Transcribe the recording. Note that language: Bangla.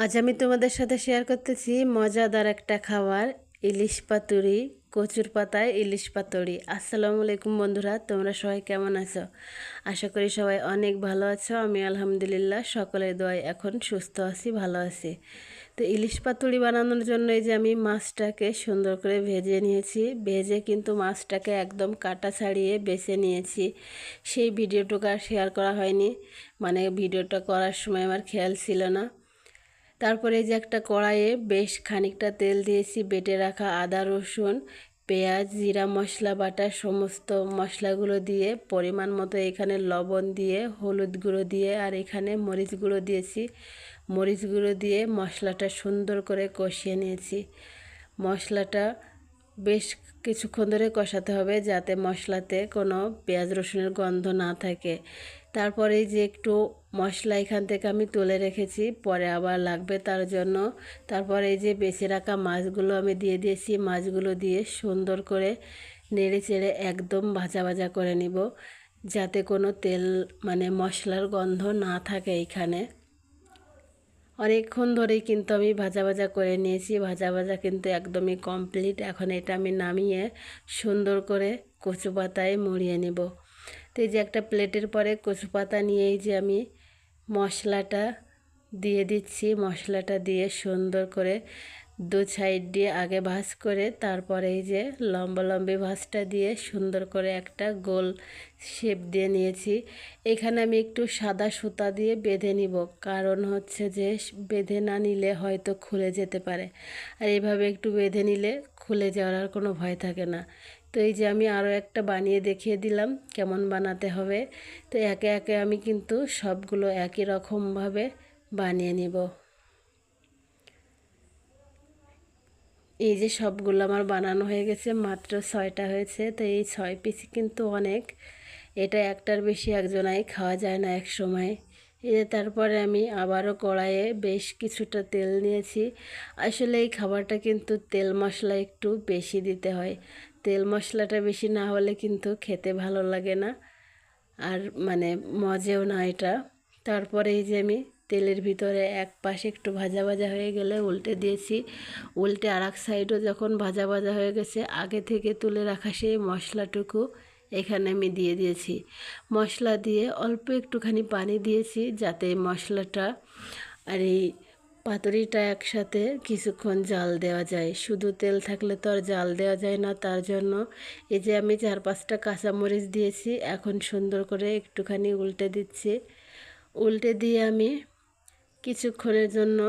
আজ আমি তোমাদের সাথে শেয়ার করতেছি মজাদার একটা খাবার, ইলিশ পাতুরি। কচুর পাতায় ইলিশ পাতুরি। আসসালামু আলাইকুম বন্ধুরা, তোমরা সবাই কেমন আছো? আশা করি সবাই অনেক ভালো আছো। আমি আলহামদুলিল্লাহ সকলের দোয়ায় এখন সুস্থ আছি, ভালো আছি। তো ইলিশ পাতুরি বানানোর জন্য এই যে আমি মাছটাকে সুন্দর করে ভেজে নিয়েছি। ভেজে কিন্তু মাছটাকে একদম কাটা ছাড়িয়ে বেছে নিয়েছি। সেই ভিডিওটুকু আর শেয়ার করা হয়নি, মানে ভিডিওটা করার সময় আমার খেয়াল ছিল না। তারপরে এই যে একটা কড়াইয়ে বেশ খানিকটা তেল দিয়েছি, বেটে রাখা আদা রসুন পেঁয়াজ জিরা মশলা বাটা সমস্ত মশলাগুলো দিয়ে পরিমাণ মতো এখানে লবণ দিয়ে হলুদ গুঁড়ো দিয়ে আর এখানে মরিচ গুঁড়ো দিয়েছি। মরিচ গুঁড়ো দিয়ে মশলাটা সুন্দর করে কষিয়ে নিয়েছি। মশলাটা বেশ কিছুক্ষণ ধরে কষাতে হবে যাতে মশলাতে কোনো পেঁয়াজ রসুনের গন্ধ না থাকে। তারপরে যে একটু মশলা এখান থেকে আমি তুলে রেখেছি, পরে আবার লাগবে তার জন্য। তারপরে এই যে বেছে রাখা মাছগুলো আমি দিয়ে দিয়েছি। মাছগুলো দিয়ে সুন্দর করে নেড়ে চেড়ে একদম ভাজা ভাজা করে নিব, যাতে কোনো তেল মানে মশলার গন্ধ না থাকে এখানে। অনেকক্ষণ ধরেই কিন্তু আমি ভাজা ভাজা করে নিয়েছি। ভাজা ভাজা কিন্তু একদমই কমপ্লিট। এখন এটা আমি নামিয়ে সুন্দর করে কচু পাতায় মুড়িয়ে নেব। তো এই যে একটা প্লেটের পরে কচু পাতা নিয়েই যে আমি মশলাটা দিয়ে দিচ্ছি। মশলাটা দিয়ে সুন্দর করে দু সাইড দিয়ে আগে ভাজ করে তারপরে এই যে লম্বা লম্বি ভাজটা দিয়ে সুন্দর করে একটা গোল শেপ দিয়ে নিয়েছি। এখানে আমি একটু সাদা সুতা দিয়ে বেঁধে নিব, কারণ হচ্ছে যে বেঁধে না নিলে হয়তো খুলে যেতে পারে, আর এইভাবে একটু বেঁধে নিলে খুলে যাওয়ার আর কোনো ভয় থাকে না। তো এই যে আমি আরও একটা বানিয়ে দেখিয়ে দিলাম কেমন বানাতে হবে। তো একে একে আমি কিন্তু সবগুলো একই রকমভাবে বানিয়ে নিব। এই যে সবগুলো আমার বানানো হয়ে গেছে, মাত্র 6টা হয়েছে। তো এই 6 পিস কিন্তু অনেক, এটা একটার বেশি একজনাই খাওয়া যায় না এক সময়। এই যে তারপরে আমি আবারও কড়াইয়ে বেশ কিছুটা তেল নিয়েছি। আসলে এই খাবারটা কিন্তু তেল মশলা একটু বেশি দিতে হয়। তেল মশলাটা বেশি না হলে কিন্তু খেতে ভালো লাগে না, আর মানে মজেও না এটা। তারপরে এই যে আমি তেলের ভিতরে এক পাশে একটু ভাজা ভাজা হয়ে গেলে উল্টে দিয়েছি। উল্টে আর এক সাইডও যখন ভাজা ভাজা হয়ে গেছে, আগে থেকে তুলে রাখা সেই মশলাটুকু এখানে আমি দিয়ে দিয়েছি। মশলা দিয়ে অল্প একটুখানি পানি দিয়েছি যাতে মশলাটা আর এই পাতুরিটা একসাথে কিছুক্ষণ জাল দেওয়া যায়। শুধু তেল থাকলে তো আর জাল দেওয়া যায় না, তার জন্য এই যে আমি 4-5টা কাঁচামরিচ দিয়েছি। এখন সুন্দর করে একটুখানি উল্টে দিচ্ছি। উল্টে দিয়ে আমি কিছুক্ষণের জন্য